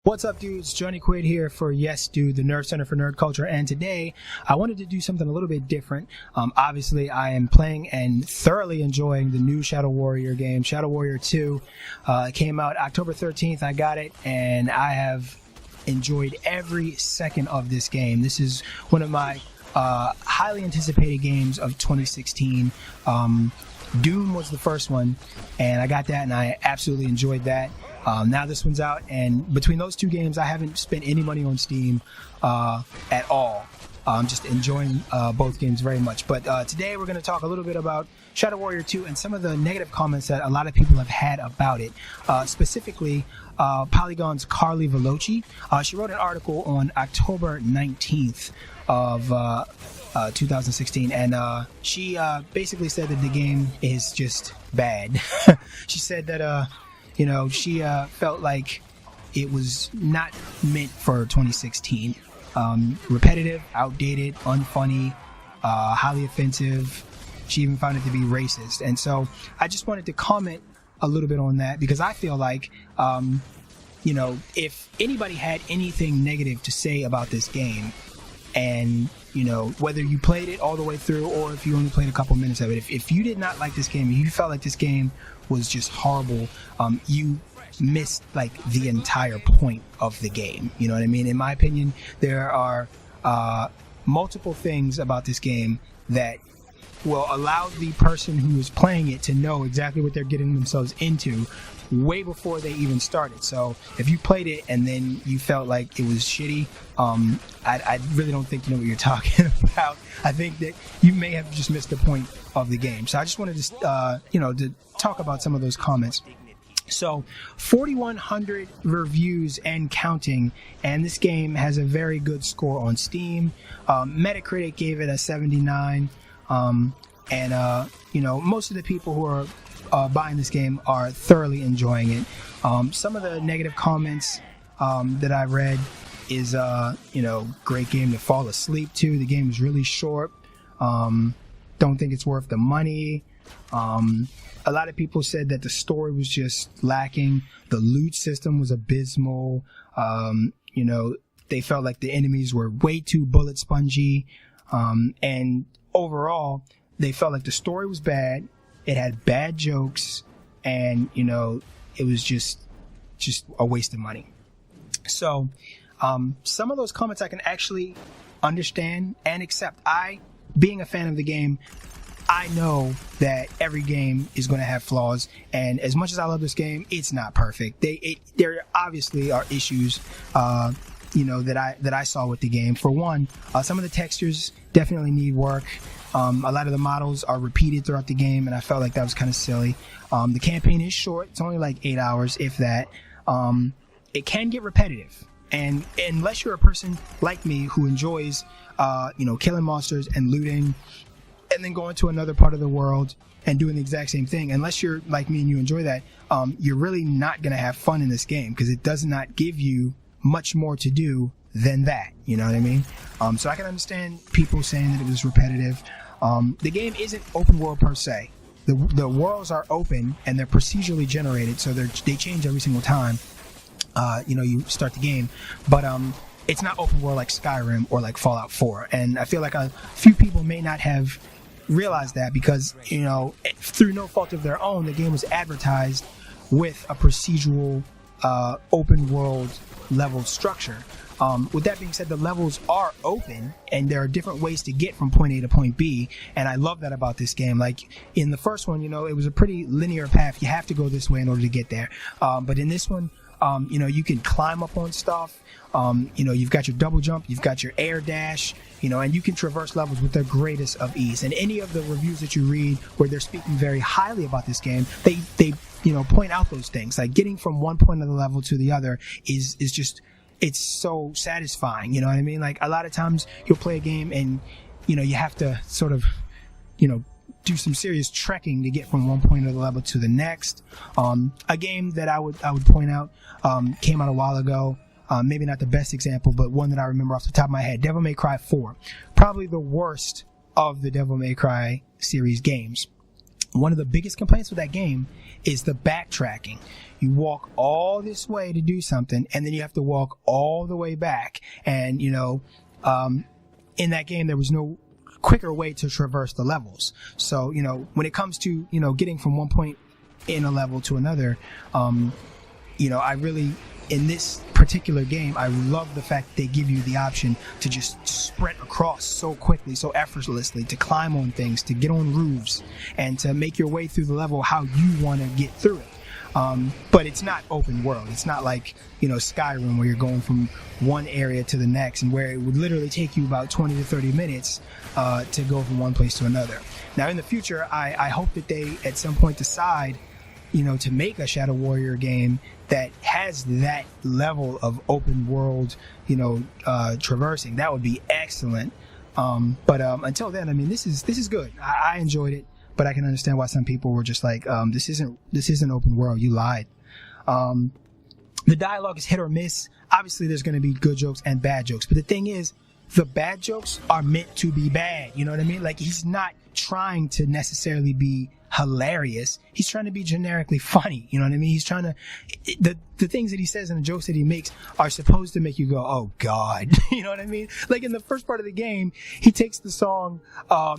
What's up, dudes? Johnny Quaid here for Yes Dude, the Nerd Center for Nerd Culture, and today I wanted to do something a little bit different. Obviously, I am playing and thoroughly enjoying the new Shadow Warrior game, Shadow Warrior 2. It came out October 13th. I got it, and I have enjoyed every second of this game. This is one of my highly anticipated games of 2016. Doom was the first one, and I got that, and I absolutely enjoyed that. Now this one's out, and between those two games, I haven't spent any money on Steam at all. I'm just enjoying both games very much. But today we're going to talk a little bit about Shadow Warrior 2 and some of the negative comments that a lot of people have had about it. Specifically, Polygon's Carly Veloci. She wrote an article on October 19th of 2016, and she basically said that the game is just bad. She said that she felt like it was not meant for 2016. Repetitive, outdated, unfunny, highly offensive. She even found it to be racist. And so I just wanted to comment a little bit on that, because I feel like, if anybody had anything negative to say about this game, and whether you played it all the way through or if you only played a couple minutes of it, if you did not like this game, you felt like this game was just horrible, you missed like the entire point of the game. You know what I mean? In my opinion, there are multiple things about this game that will allow the person who is playing it to know exactly what they're getting themselves into way before they even started. So if you played it and then you felt like it was shitty, I really don't think you know what you're talking about. I think that you may have just missed the point of the game. So I just wanted to, to talk about some of those comments. So 4,100 reviews and counting, and this game has a very good score on Steam. Metacritic gave it a 79, and most of the people who are buying this game are thoroughly enjoying it. Some of the negative comments that I read is, great game to fall asleep to. The game is really short. Don't think it's worth the money. A lot of people said that the story was just lacking. The loot system was abysmal. They felt like the enemies were way too bullet spongy. And overall, they felt like the story was bad. It had bad jokes, and it was just a waste of money. So some of those comments I can actually understand and accept. Being a fan of the game, I know that every game is going to have flaws, and as much as I love this game, it's not perfect. There obviously are issues that I saw with the game. For one, some of the textures definitely need work. A lot of the models are repeated throughout the game, and I felt like that was kind of silly. The campaign is short. It's only like 8 hours, if that. It can get repetitive. And unless you're a person like me who enjoys, killing monsters and looting, and then going to another part of the world and doing the exact same thing, unless you're like me and you enjoy that, you're really not going to have fun in this game, because it does not give you much more to do than that. You know what I mean? So I can understand people saying that it was repetitive. The game isn't open world per se. The worlds are open and they're procedurally generated, so they change every single time you start the game. But it's not open world like Skyrim or like Fallout 4. And I feel like a few people may not have realized that, because through no fault of their own, the game was advertised with a procedural open world level structure. With that being said, the levels are open, and there are different ways to get from point A to point B, and I love that about this game. Like in the first one, it was a pretty linear path. You have to go this way in order to get there. But in this one, you can climb up on stuff. You've got your double jump, you've got your air dash, and you can traverse levels with the greatest of ease. And any of the reviews that you read where they're speaking very highly about this game, they point out those things. Like getting from one point of the level to the other is just, it's so satisfying. You know what I mean? Like a lot of times you'll play a game and, you have to sort of, do some serious trekking to get from one point of the level to the next. A game that I would point out came out a while ago. Maybe not the best example, but one that I remember off the top of my head. Devil May Cry 4. Probably the worst of the Devil May Cry series games. one of the biggest complaints with that game is the backtracking. You walk all this way to do something, and then you have to walk all the way back. And, you know, in that game, there was no quicker way to traverse the levels. So, you know, when it comes to, you know, getting from one point in a level to another, you know, I really, in this particular game, I love the fact that they give you the option to just sprint across so quickly, so effortlessly, to climb on things, to get on roofs, and to make your way through the level how you want to get through it. But it's not open world. It's not like, you know, Skyrim, where you're going from one area to the next, and where it would literally take you about 20 to 30 minutes to go from one place to another. Now, in the future, I hope that they at some point decide, you know, to make a Shadow Warrior game that has that level of open world, you know, traversing. That would be excellent. But until then, I mean, this is good. I enjoyed it, but I can understand why some people were just like, this isn't open world. You lied. The dialogue is hit or miss. Obviously, there's going to be good jokes and bad jokes, but the thing is, the bad jokes are meant to be bad. You know what I mean? Like, he's not trying to necessarily be hilarious. He's trying to be generically funny. You know what I mean? He's trying to, the things that he says and the jokes that he makes are supposed to make you go, oh God. You know what I mean? Like, in the first part of the game, he takes the song,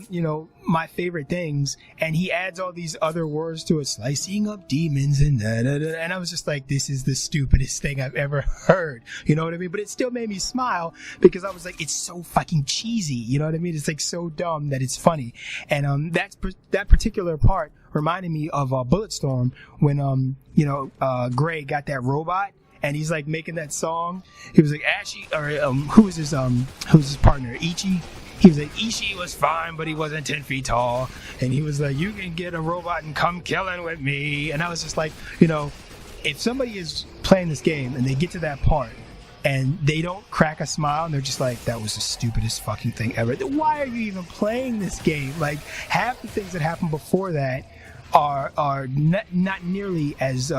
you know, My Favorite Things, and he adds all these other words to it, slicing up demons and da-da-da. And I was just like, this is the stupidest thing I've ever heard. You know what I mean? But it still made me smile because I was like, it's so fucking cheesy. You know what I mean? It's like so dumb that it's funny. And that particular part reminded me of Bulletstorm, when you know, Gray got that robot and he's like making that song. He was like, Ashy, or who's his partner, Ichi. He was like, Ichi was fine, but he wasn't 10 feet tall. And he was like, you can get a robot and come killing with me. And I was just like, you know, if somebody is playing this game and they get to that part and they don't crack a smile and they're just like, that was the stupidest fucking thing ever, why are you even playing this game? Like, half the things that happened before that are not nearly as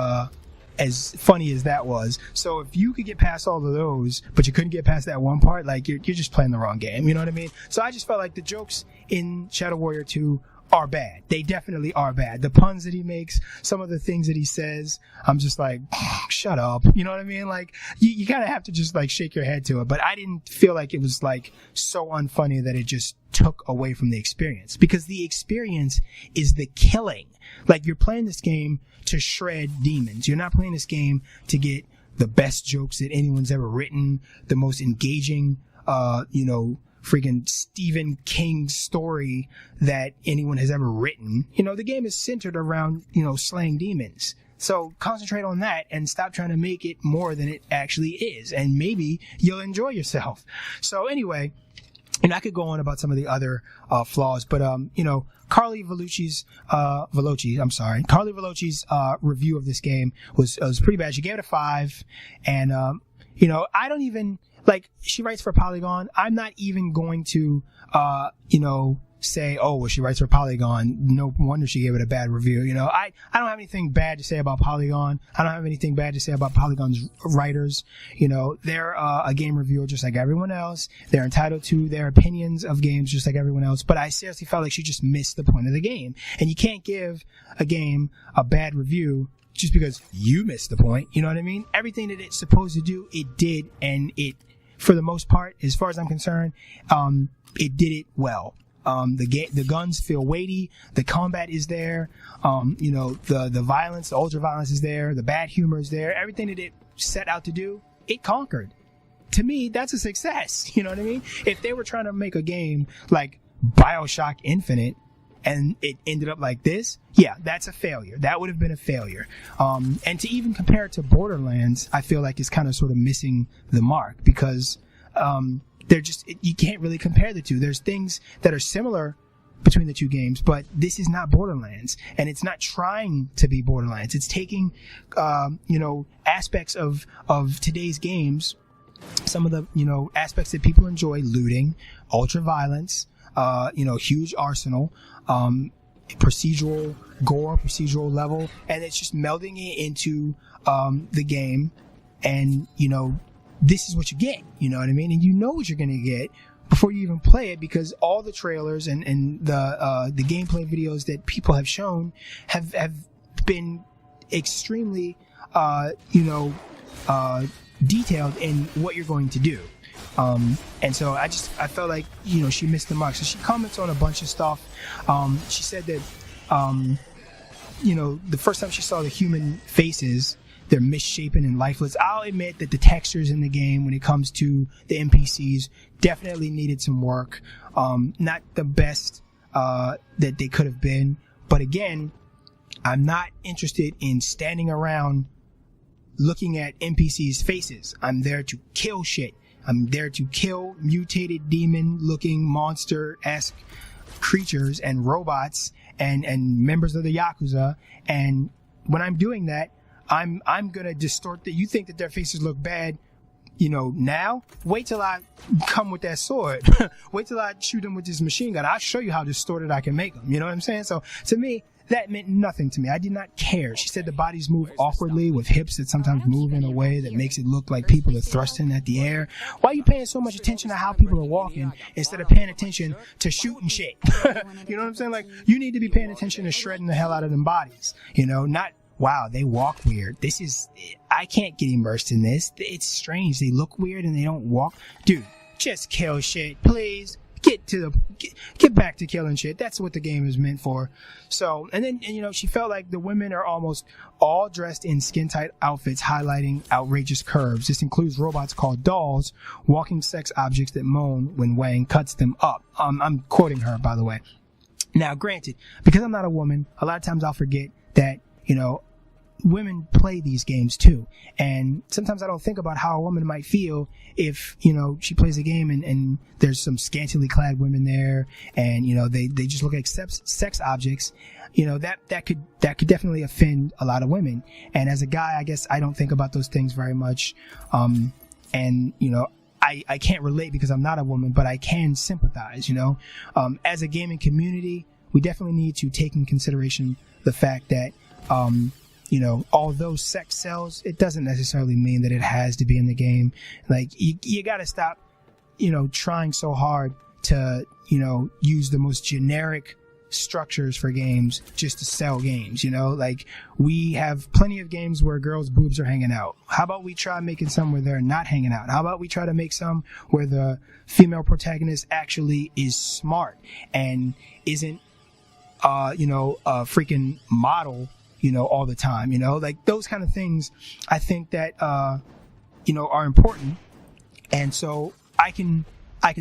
funny as that was. So if you could get past all of those, but you couldn't get past that one part, like, you're just playing the wrong game. You know what I mean? So I just felt like the jokes in Shadow Warrior 2 are bad. They definitely are bad. The puns that he makes, some of the things that he says, I'm just like, shut up. You know what I mean? Like, you kind of have to just like shake your head to it. But I didn't feel like it was like so unfunny that it just took away from the experience, because the experience is the killing. Like, you're playing this game to shred demons. You're not playing this game to get the best jokes that anyone's ever written, the most engaging, you know, freaking Stephen King story that anyone has ever written. You know, the game is centered around, you know, slaying demons. So concentrate on that and stop trying to make it more than it actually is, and maybe you'll enjoy yourself. So anyway, and I could go on about some of the other flaws, but you know, Carly Vellucci's review of this game was pretty bad. She gave it a 5, and you know, I don't even, like, she writes for Polygon. I'm not even going to you know, say, oh, well, she writes for Polygon, no wonder she gave it a bad review. You know, I don't have anything bad to say about Polygon. I don't have anything bad to say about Polygon's writers. You know, they're a game reviewer just like everyone else. They're entitled to their opinions of games just like everyone else. But I seriously felt like she just missed the point of the game. And you can't give a game a bad review just because you missed the point. You know what I mean? Everything that it's supposed to do, it did, and it, for the most part, as far as I'm concerned, it did it well. The guns feel weighty. The combat is there. You know, the violence, the ultra violence is there. The bad humor is there. Everything that it set out to do, it conquered. To me, that's a success. You know what I mean? If they were trying to make a game like BioShock Infinite and it ended up like this, yeah, that's a failure. That would have been a failure. And to even compare it to Borderlands, I feel like it's kind of sort of missing the mark, because they're just, you can't really compare the two. There's things that are similar between the two games, but this is not Borderlands, and it's not trying to be Borderlands. It's taking, you know, aspects of today's games, some of the, you know, aspects that people enjoy: looting, ultra violence, you know, huge arsenal, procedural gore, procedural level, and it's just melding it into the game, and, you know, this is what you get, you know what I mean? And you know what you're going to get before you even play it, because all the trailers and the gameplay videos that people have shown have been extremely detailed in what you're going to do. And so I felt like, she missed the mark. So she comments on a bunch of stuff. She said that, the first time she saw the human faces, they're misshapen and lifeless. I'll admit that the textures in the game, when it comes to the NPCs, definitely needed some work. Not the best that they could have been. But again, I'm not interested in standing around looking at NPCs' faces. I'm there to kill shit. I'm there to kill mutated demon-looking monster-esque creatures and robots and members of the Yakuza. And when I'm doing that, I'm gonna distort that. You think that their faces look bad, now? Wait till I come with that sword. Wait till I shoot them with this machine gun. I'll show you how distorted I can make them. You know what I'm saying? So to me, that meant nothing to me. I did not care. She said the bodies move awkwardly with hips that sometimes move in a way that makes it look like people are thrusting at the air. Why are you paying so much attention to how people are walking instead of paying attention to shooting shit? You know what I'm saying? Like, you need to be paying attention to shredding the hell out of them bodies. Not, wow, they walk weird. I can't get immersed in this. It's strange. They look weird and they don't walk. Dude, just kill shit, please. Get back to killing shit. That's what the game is meant for. So, and then she felt like the women are almost all dressed in skin-tight outfits highlighting outrageous curves. This includes robots called dolls, walking sex objects that moan when Wang cuts them up. I'm quoting her, by the way. Now, granted, because I'm not a woman, a lot of times I'll forget that, women play these games too. And sometimes I don't think about how a woman might feel if, she plays a game and there's some scantily clad women there and, they just look like sex objects. That could definitely offend a lot of women. And as a guy, I guess I don't think about those things very much. I can't relate because I'm not a woman, but I can sympathize, as a gaming community, we definitely need to take in consideration the fact that, although sex sells, it doesn't necessarily mean that it has to be in the game. Like, you gotta stop, trying so hard to, use the most generic structures for games just to sell games, like, we have plenty of games where girls' boobs are hanging out. How about we try making some where they're not hanging out? How about we try to make some where the female protagonist actually is smart and isn't, a freaking model, all the time, like those kind of things I think that, are important. And so I can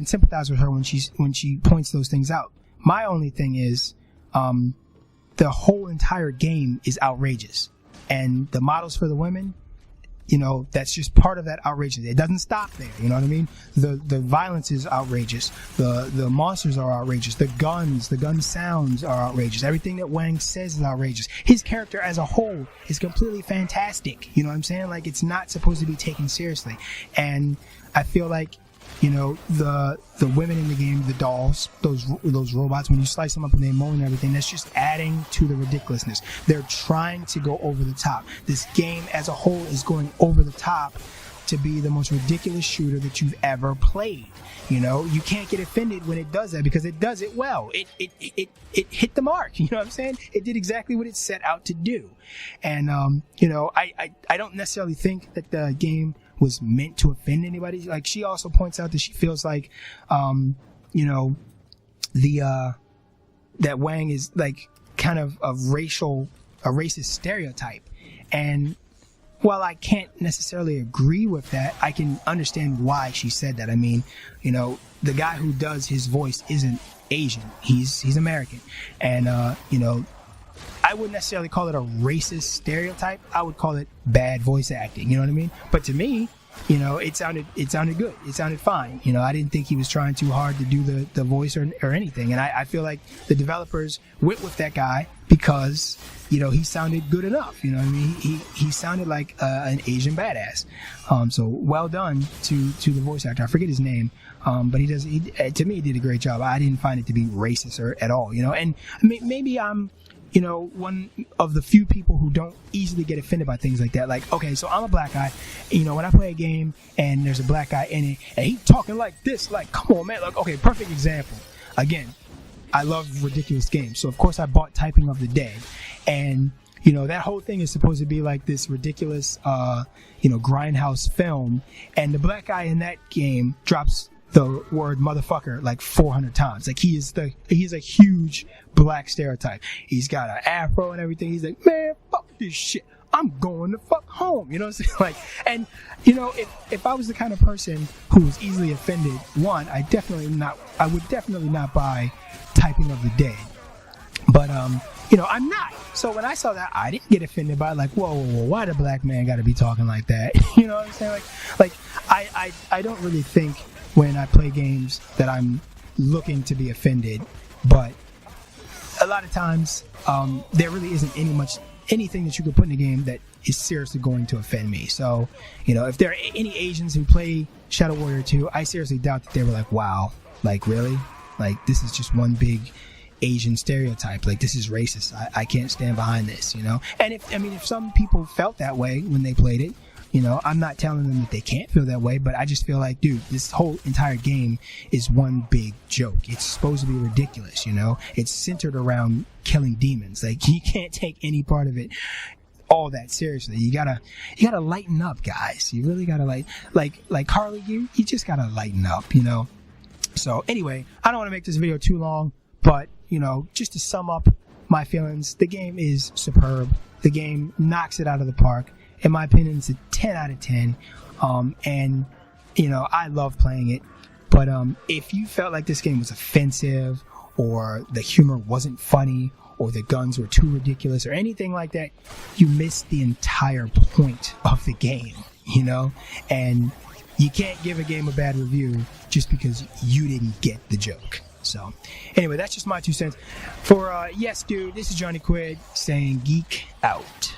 sympathize with her when she points those things out. My only thing is, the whole entire game is outrageous, and the models for the women, that's just part of that outrageous. It doesn't stop there. You know what I mean? The violence is outrageous. The monsters are outrageous. The gun sounds are outrageous. Everything that Wang says is outrageous. His character as a whole is completely fantastic. You know what I'm saying? Like, it's not supposed to be taken seriously. And I feel like, the women in the game, the dolls, those robots, when you slice them up and they moan and everything, that's just adding to the ridiculousness. They're trying to go over the top. This game as a whole is going over the top to be the most ridiculous shooter that you've ever played. You can't get offended when it does that because it does it well. It hit the mark. You know what I'm saying? It did exactly what it set out to do. And, I don't necessarily think that the game was meant to offend anybody. Like, she also points out that she feels like, that Wang is like kind of a racist stereotype. And while I can't necessarily agree with that, I can understand why she said that. I mean, the guy who does his voice isn't Asian. He's American. And, I wouldn't necessarily call it a racist stereotype. I would call it bad voice acting. You know what I mean? But to me, it sounded good. It sounded fine. I didn't think he was trying too hard to do the voice or anything. And I feel like the developers went with that guy because, he sounded good enough. You know what I mean? He sounded like an Asian badass. So well done to the voice actor. I forget his name. But to me, he did a great job. I didn't find it to be racist at all, and maybe I'm, one of the few people who don't easily get offended by things like that. Like, okay, so I'm a black guy. When I play a game and there's a black guy in it and he talking like this, like, come on, man. Like, okay, perfect example. Again, I love ridiculous games. So, of course, I bought Typing of the Day. And, that whole thing is supposed to be like this ridiculous, grindhouse film. And the black guy in that game drops the word motherfucker like 400 times. Like, he's a huge black stereotype. He's got an afro and everything. He's like, man, fuck this shit. I'm going to fuck home. You know what I'm saying? Like, and if I was the kind of person who was easily offended, one, I would definitely not buy Typing of the Day. But I'm not. So when I saw that, I didn't get offended by it. Like, whoa, why the black man got to be talking like that? You know what I'm saying? Like I don't really think when I play games that I'm looking to be offended, but a lot of times there really isn't anything that you could put in a game that is seriously going to offend me. So, if there are any Asians who play Shadow Warrior 2, I seriously doubt that they were like, wow, like, really? Like, this is just one big Asian stereotype. Like, this is racist. I can't stand behind this, And if some people felt that way when they played it, I'm not telling them that they can't feel that way, but I just feel like, dude, this whole entire game is one big joke. It's supposed to be ridiculous, It's centered around killing demons. Like, you can't take any part of it all that seriously. You gotta lighten up, guys. You really gotta like Harley, you just gotta lighten up, So anyway, I don't want to make this video too long, but just to sum up my feelings, the game is superb. The game knocks it out of the park. In my opinion, it's a 10 out of 10. And I love playing it. But if you felt like this game was offensive, or the humor wasn't funny, or the guns were too ridiculous, or anything like that, you missed the entire point of the game, And you can't give a game a bad review just because you didn't get the joke. So, anyway, that's just my 2 cents. For Yes Dude, this is Johnny Quid saying geek out.